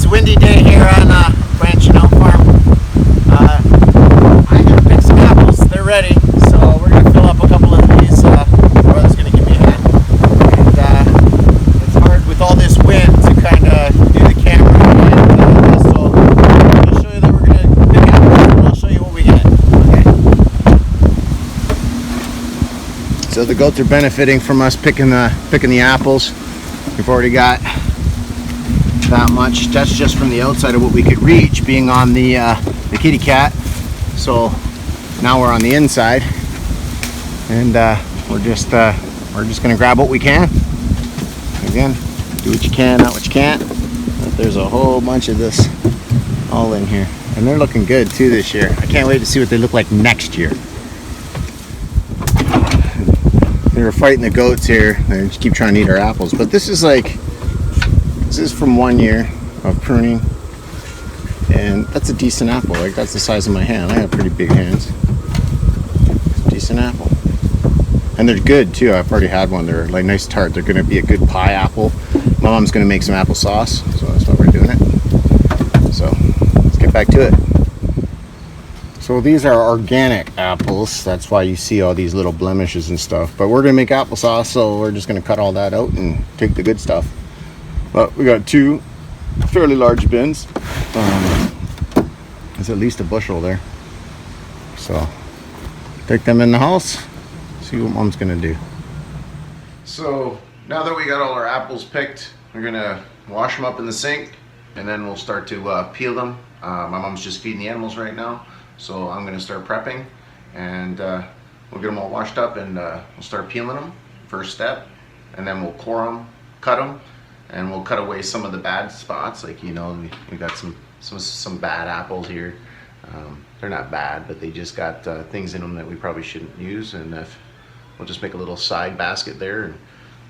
a windy day here on Branch and Out Farm. I'm going to pick some apples. They're ready, so we're going to fill up a couple of these. Brother's going to give me a hand. And it's hard with all this wind to kind of do the camera. And, so I'll show you that we're going to pick apples, and I'll show you what we get. Okay. So the goats are benefiting from us picking the apples. We've already got that much. That's just from the outside of what we could reach, being on the kitty cat. So now we're on the inside, and we're just gonna grab what we can. Again, do what you can, not what you can't. But there's a whole bunch of this all in here, and they're looking good too this year. I can't wait to see what they look like next year. They were fighting the goats here. They just keep trying to eat our apples, but this is from 1 year of pruning, and that's a decent apple. Like, that's the size of my hand. I have pretty big hands. It's a decent apple, and they're good too. I've already had one. They're like nice tart. They're going to be a good pie apple. My mom's going to make some applesauce, so that's why we're doing it. So let's get back to it. So these are organic apples. That's why you see all these little blemishes and stuff. But we're going to make applesauce, so we're just going to cut all that out and take the good stuff. But we got two fairly large bins. There's at least a bushel there. So take them in the house, see what Mom's gonna do. So now that we got all our apples picked, we're gonna wash them up in the sink, and then we'll start to peel them. My mom's just feeding the animals right now, so I'm gonna start prepping, and we'll get them all washed up, and we'll start peeling them, first step, and then we'll core them, cut them, and we'll cut away some of the bad spots. Like, you know, we got some bad apples here. They're not bad, but they just got things in them that we probably shouldn't use. And we'll just make a little side basket there and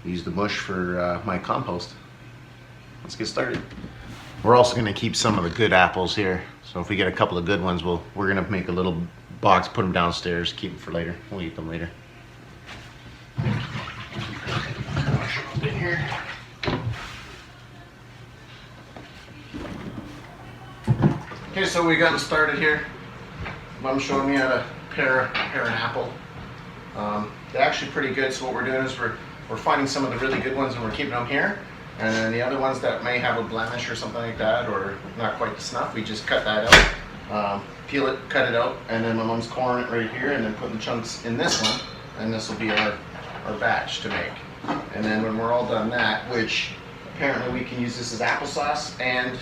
use the mush for my compost. Let's get started. We're also going to keep some of the good apples here. So if we get a couple of good ones, we're going to make a little box, put them downstairs, keep them for later. We'll eat them later. In here. Okay, so we got started here. Mom's showing me how to pare an apple. They're actually pretty good. So what we're doing is we're finding some of the really good ones and we're keeping them here. And then the other ones that may have a blemish or something like that, or not quite the snuff, we just cut that out, peel it, cut it out, and then my mom's coring it right here, and then putting the chunks in this one, and this will be our batch to make. And then when we're all done that, which apparently we can use this as applesauce and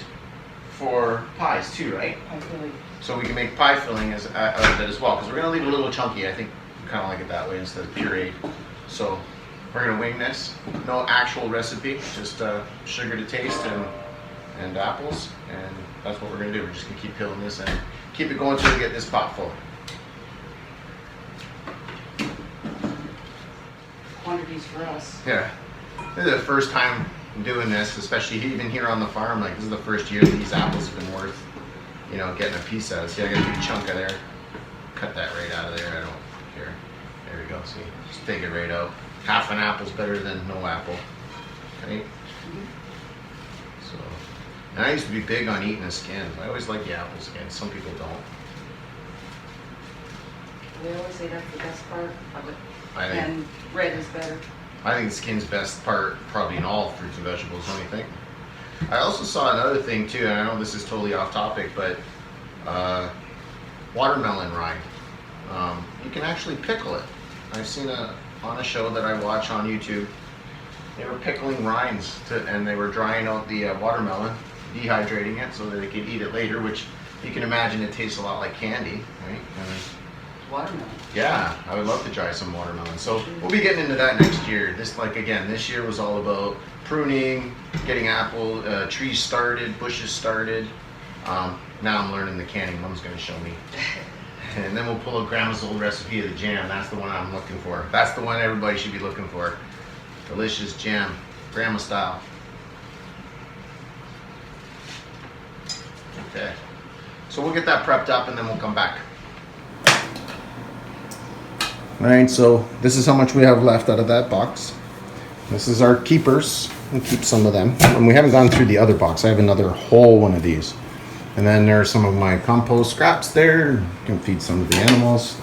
for pies too, right? Pie filling. So we can make pie filling out of it as well, because we're going to leave it a little chunky. I think we kind of like it that way instead of pureed. So we're going to wing this. No actual recipe, just sugar to taste and apples, and that's what we're going to do. We're just going to keep peeling this and keep it going until we get this pot full. Quantities for us. Yeah, this is the first time doing this, especially even here on the farm. Like, this is the first year these apples have been worth, you know, getting a piece out of. See, I got a big chunk of there. Cut that right out of there. I don't care. There we go. See, just take it right out. Half an apple's better than no apple. Okay. So, and I used to be big on eating the skins. I always like the apple skins. Some people don't. They always say that's the best part of it. And red is better. I think the skin's best part probably in all fruits and vegetables, don't you think? I also saw another thing too, and I know this is totally off topic, but watermelon rind. You can actually pickle it. I've seen on a show that I watch on YouTube, they were pickling rinds and they were drying out the watermelon, dehydrating it so that they could eat it later, which you can imagine it tastes a lot like candy, right? Watermelon. Yeah, I would love to try some watermelon. So we'll be getting into that next year. This year was all about pruning, getting apple trees started, bushes started. Now I'm learning the canning. Mom's going to show me. And then we'll pull up Grandma's old recipe of the jam. That's the one I'm looking for. That's the one everybody should be looking for. Delicious jam, Grandma style. Okay. So we'll get that prepped up and then we'll come back. Alright, so this is how much we have left out of that box. This is our keepers. and keep some of them. And we haven't gone through the other box. I have another whole one of these. And then there are some of my compost scraps there. You can feed some of the animals.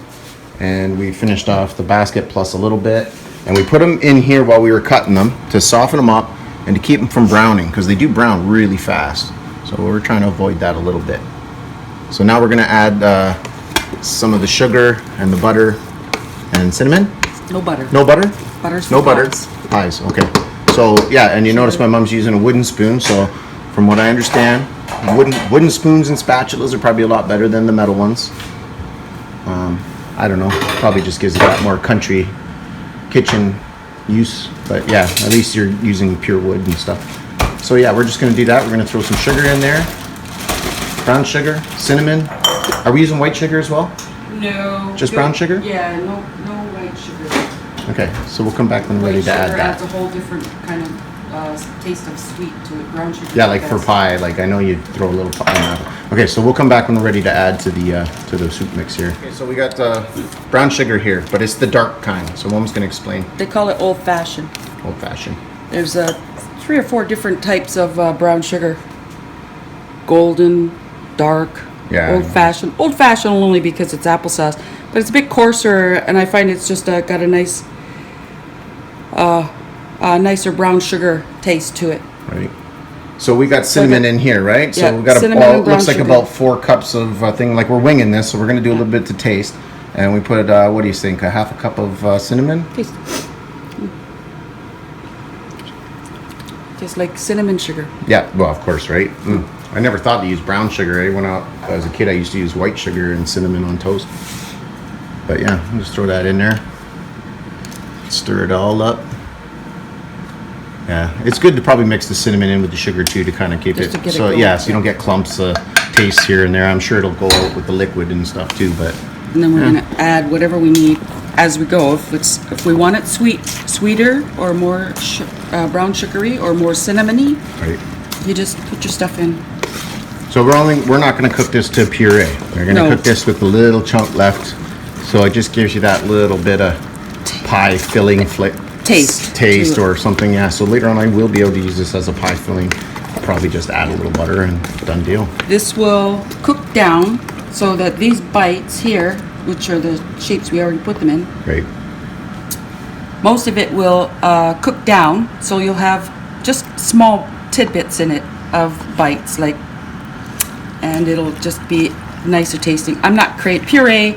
And we finished off the basket plus a little bit. And we put them in here while we were cutting them to soften them up and to keep them from browning, because they do brown really fast. So we're trying to avoid that a little bit. So now we're gonna add some of the sugar and the butter and cinnamon. No butter. No butter? Butter's No for butter? pies. Pies, okay. So yeah, and you notice my mom's using a wooden spoon, so from what I understand, wooden spoons and spatulas are probably a lot better than the metal ones. I don't know, probably just gives it that more country kitchen use, but yeah, at least you're using pure wood and stuff. So yeah, we're just gonna do that. We're gonna throw some sugar in there, brown sugar, cinnamon. Are we using white sugar as well? No. Just brown sugar? Yeah, no white sugar. Okay, so we'll come back when we're ready White to add sugar that. adds a whole different kind of taste of sweet to it. Brown sugar. Yeah, like for does. pie, like I know you throw a little pie in that. Okay, so we'll come back when we're ready to add to the soup mix here. Okay, so we got brown sugar here, but it's the dark kind. So Mom's gonna explain. They call it old fashioned. Old fashioned. There's 3 or 4 different types of brown sugar. Golden, dark, Yeah. old fashioned. Old fashioned only because it's applesauce, but it's a bit coarser, and I find it's just got a nice, nicer brown sugar taste to it. Right. So we got cinnamon in here, right? Yeah, So we got cinnamon and brown looks like sugar. about 4 cups of thing. Like we're winging this, so we're gonna do a little bit to taste. And we put what do you think? A half a cup of cinnamon. Taste. Tastes like cinnamon sugar. Yeah, well, of course, right? I never thought to use brown sugar. When I was a kid, I used to use white sugar and cinnamon on toast. But yeah, I'll just throw that in there. Stir it all up. Yeah, it's good to probably mix the cinnamon in with the sugar too to kind of keep Just it. to get it So going, yeah, so you yeah. don't get clumps of taste here and there. I'm sure it'll go out with the liquid and stuff too. But And then we're gonna add whatever we need as we go. If we want it sweeter, or more brown sugary, or more cinnamony, right. you just put your stuff in. So we're not going to cook this to puree. We're going to No. cook this with a little chunk left. So it just gives you that little bit of pie filling Taste taste to it. or something. Yeah. So later on, I will be able to use this as a pie filling. Probably just add a little butter and done deal. This will cook down so that these bites here, which are the shapes we already put them in, Right. most of it will cook down, so you'll have just small tidbits in it of bites, and it'll just be nicer tasting. I'm not puree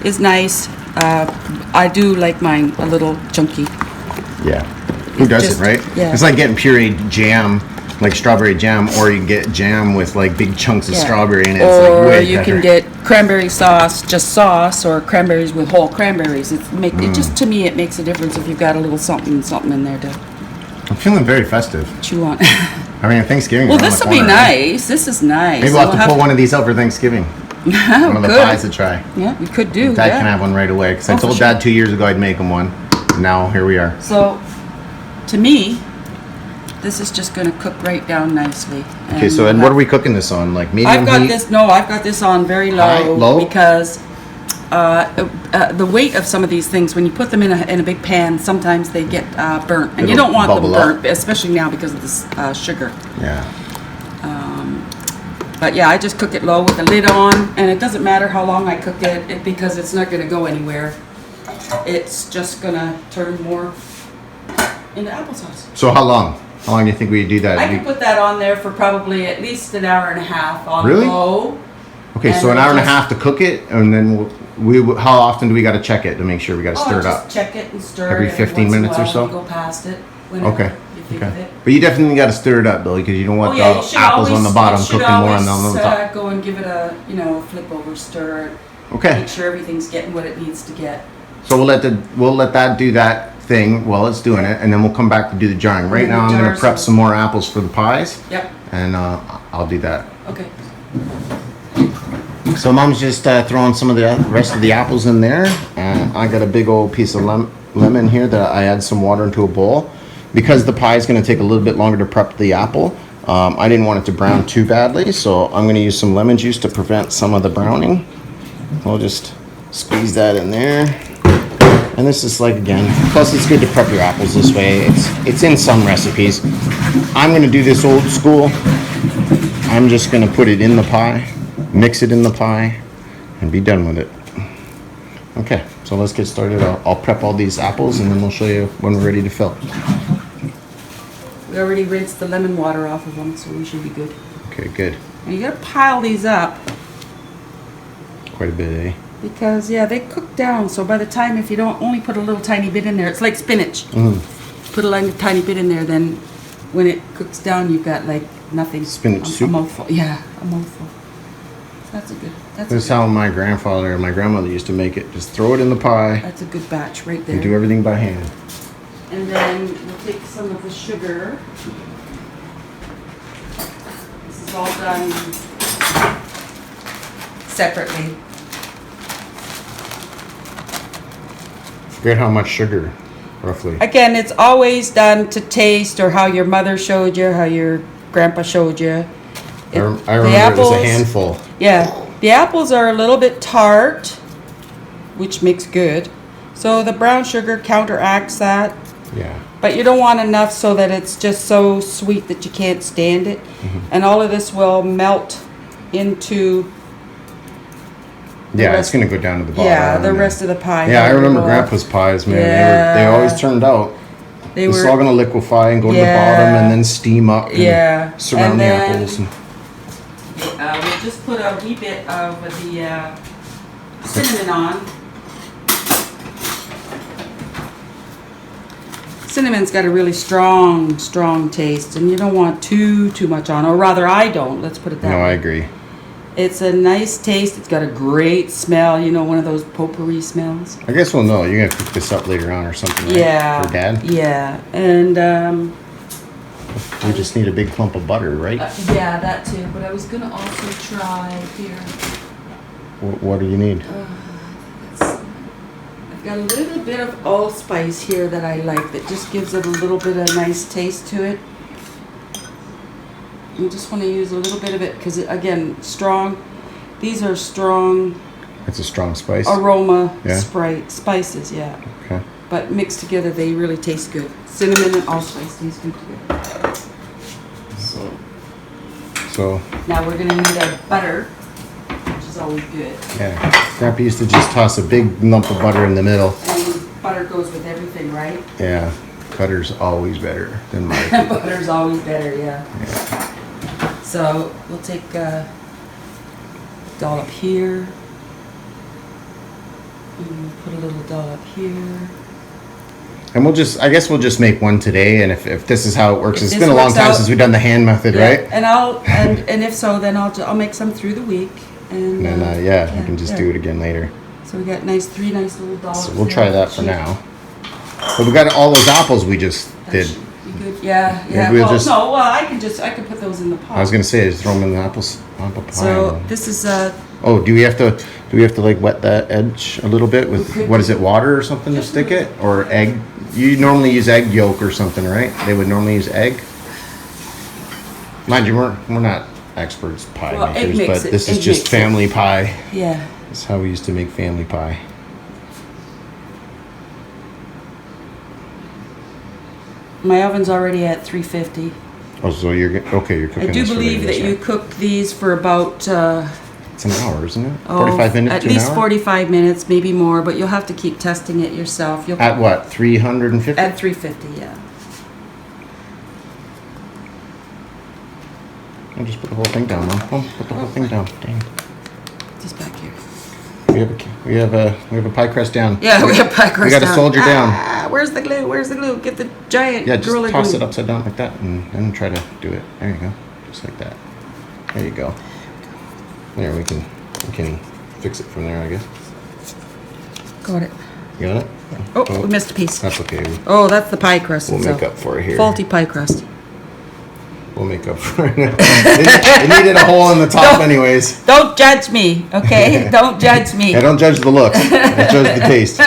is nice. I do like mine a little chunky. Yeah. Who doesn't, just- right? yeah. It's like getting pureed jam, like strawberry jam, or you can get jam with like big chunks of Yeah. strawberry in it. It's Or like way you better. can get cranberry sauce, just sauce, or cranberries with whole cranberries. It just, to me, it makes a difference if you've got a little something in there to I'm feeling very festive. chew on. I mean, Thanksgiving. Well, is around this the will be corner, right? nice. This is nice. Maybe we'll have to pull one of these out for Thanksgiving. One of the Good. pies to try. Yeah, we could do. Dad yeah. can have one right away because Oh, I for told sure. Dad 2 years ago I'd make him one. Now here we are. So, to me, this is just going to cook right down nicely. Okay, so and what are we cooking this on? Like medium I've got heat? this. No, I've got this on very High? low, Low? because the weight of some of these things, when you put them in a big pan, sometimes they get burnt, and you It'll don't want them bubble up. burnt, especially now because of this sugar. Yeah. But yeah, I just cook it low with the lid on, and it doesn't matter how long I cook it because it's not going to go anywhere. It's just going to turn more into applesauce. So how long? How long do you think we do that? I could put that on there for probably at least an hour and a half on Really? low. Okay, so and an hour and a just- half to cook it, and then how often do we got to check it to make sure we got to stir it just up? check it and stir Every it 15 once in a minutes or while so? when you go past it. Whenever Okay. you think of Okay. it. But you definitely got to stir it up, Billy, because you don't want Oh yeah, the you should apples always, on the bottom you should cooking more on always, the top. go and give it a flip over, stir it. Okay. Make sure everything's getting what it needs to get. So we'll let that do that thing while it's doing it, and then we'll come back to do the jarring. Right And now, the I'm going to jars prep are- some more apples for the pies, Yep. and I'll do that. Okay. So Mom's just throwing some of the rest of the apples in there, and I got a big old piece of lemon here that I add some water into a bowl. Because the pie is going to take a little bit longer to prep the apple, I didn't want it to brown too badly, so I'm going to use some lemon juice to prevent some of the browning. I'll just squeeze that in there. And this is like, again, plus it's good to prep your apples this way. It's in some recipes. I'm gonna do this old school. I'm just gonna put it in the pie, mix it in the pie, and be done with it. Okay, so let's get started. I'll prep all these apples and then we'll show you when we're ready to fill. We already rinsed the lemon water off of them, so we should be good. Okay, good. And you gotta pile these up Quite a bit, eh? because, yeah, they cook down. So by the time, if you don't only put a little tiny bit in there, it's like spinach. Put a tiny bit in there, then when it cooks down, you've got like nothing. Spinach soup? A mouthful. Yeah, a mouthful. That's a good. This is how my grandfather and my grandmother used to make it. Just throw it in the pie. That's a good batch right there. We do everything by hand. And then we'll take some of the sugar. This is all done separately. Forget how much sugar, roughly. Again, it's always done to taste, or how your mother showed you, how your grandpa showed you. I remember it was a handful. Yeah, the apples are a little bit tart, which makes good. So the brown sugar counteracts that. Yeah. But you don't want enough so that it's just so sweet that you can't stand it. And all of this will melt into Yeah, it's going to go down to the bottom. Yeah, the rest of the pie. Yeah, I remember Grandpa's pies, man. Yeah. They always turned out. It's all going to liquefy and go to the bottom and then steam up and surround the apples. We'll just put a wee bit of the cinnamon on. Cinnamon's got a really strong taste, and you don't want too much on, or rather I don't. Let's put it that way. No, I agree. It's a nice taste. It's got a great smell. You know, one of those potpourri smells. I guess we'll know. You're going to cook this up later on or something, right? Yeah. For Dad? Yeah. And we just need a big clump of butter, right? yeah, that too. But I was going to also try here. What do you need? I've got a little bit of allspice here that I like, that just gives it a little bit of nice taste to it. You just want to use a little bit of it because, again, strong. These are strong. It's a strong spice. Aroma spices, yeah. Okay. But mixed together, they really taste good. Cinnamon and allspice taste good together. So now we're gonna need our butter, which is always good. Yeah. Grandpa used to just toss a big lump of butter in the middle. And butter goes with everything, right? Yeah. Butter's always better than my. Butter's always better, yeah. So we'll take a dollop here. And put a little dollop here. And I guess we'll just make one today, and if this is how it works, it's this been a long works time out- since we've done the hand method, right? And and if so, then I'll make some through the week. And And then, we can just do it again later. So we got three nice little dollops. So we'll try that for now. But we got all those apples we just did. Be good. Yeah. Maybe we'll I can put those in the pot. I was gonna say, just throw them in the apple pie. So this is Oh, do we have to like wet that edge a little bit with, what is it, water or something to stick it? Or egg? You normally use egg yolk or something, right? They would normally use egg. Mind you, we're not experts pie makers, but this is just family pie. Yeah. That's how we used to make family pie. My oven's already at 350. Oh, so you're cooking. I do this for believe later, that you cook these for about it's an hour, isn't it? 45 minutes at to an least hour? 45 minutes, maybe more, but you'll have to keep testing it yourself. At what, 350? At 350, yeah. I'll just put the whole thing down, Mom. Put the whole thing down. Dang. Just back here. We have a pie crust down. Yeah, we have pie crust. We got to soldier down. Where's the glue? Where's the glue? Get the giant Yeah, just Gorilla toss glue. it upside down like that, and then try to do it. There you go, just like that. There you go. There, we can fix it from there, I guess. Got it. You got it? Oh, we missed a piece. That's okay. Oh, that's the pie crust. We'll itself. make up for it here. Faulty pie crust. We'll make up for it. It needed a hole in the top, anyways. Don't judge me, okay? Don't judge me. Yeah, don't judge the looks. Judge the taste.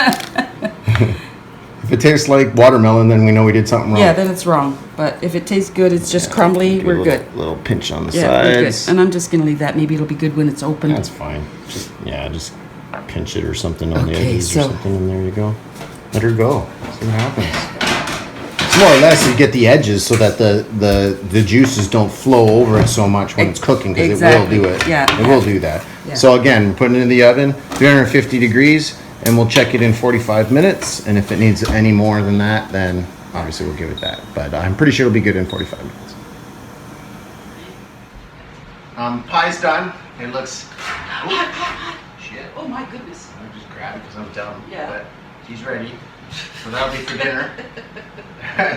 If it tastes like watermelon, then we know we did something wrong. Yeah, then it's wrong. But if it tastes good, it's just crumbly, we're good. Little pinch on the Yeah, we're good. sides. And I'm just gonna leave that. Maybe it'll be good when it's open. That's fine. Just pinch it or something on the Okay, edges so- or something, and there you go. let her go. See what happens. It's more or less you get the edges so that the juices don't flow over it so much when it's cooking, because Exactly. it will do it. Yeah, It will do that. Yeah. So again, we're putting it in the oven, 350 degrees, and we'll check it in 45 minutes. And if it needs any more than that, then obviously we'll give it that. But I'm pretty sure it'll be good in 45 minutes. Pie's done. It looks. Shit. Oh my goodness. I'll just grab it because I'm dumb. Yeah. But she's ready. So that'll be for dinner.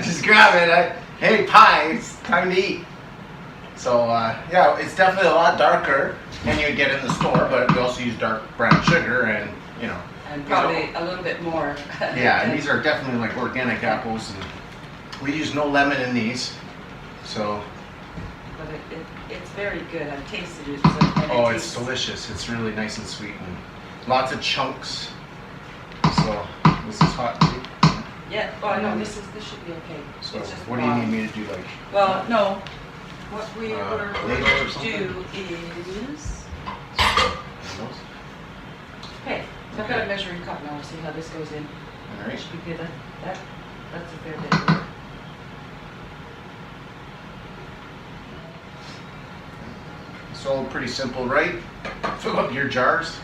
Just grab it. Hey, pie, it's time to eat. So, yeah, it's definitely a lot darker than you would get in the store, but we also use dark brown sugar and, you know. And probably a little bit more. Yeah, and these are definitely like organic apples. And we use no lemon in these. So. But it's very good. I've tasted it. So, It's delicious. It's really nice and sweet and lots of chunks. So, this is hot too. Yeah. Oh no, this should be okay. So, It's just what do you need me to do? Like, well, no. What we were ladle or going to something? do is okay. So I've got a measuring cup now. We'll see how this goes in. all It right. should be good. That's a fair bit. Of work. So pretty simple, right? Fill up your jars.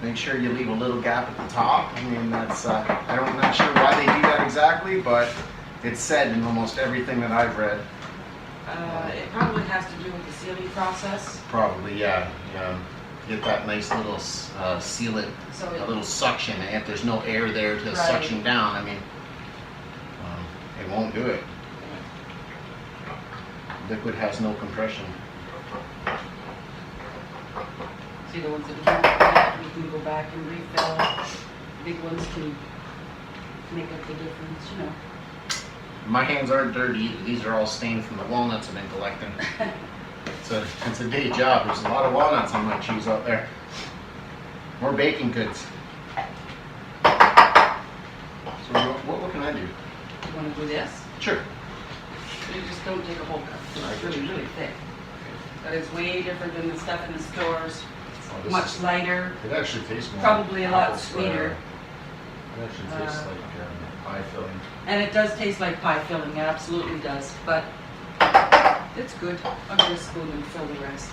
Make sure you leave a little gap at the top. I mean, that's I'm not sure why they do that exactly, but it's said in almost everything that I've read. It probably has to do with the sealing process. Probably, yeah. Get that nice little sealant, So a little suction. And if there's no air there to suction down, I mean, it won't do it. Liquid has no compression. See the ones that don't have that, we can go back and refill. Big ones can make up the difference, you know. My hands aren't dirty. These are all stained from the walnuts I've been collecting. It's a day job. There's a lot of walnuts on my cheese out there. More baking goods. So what can I do? You want to do this? Sure. You just don't take a whole cup. It's really, really thick. But it's way different than the stuff in the stores. Oh, Much lighter. It actually tastes more. Probably a lot apple sweeter. It actually tastes like pie filling. And it does taste like pie filling, it absolutely does. But it's good. I'll get a spoon and fill the rest.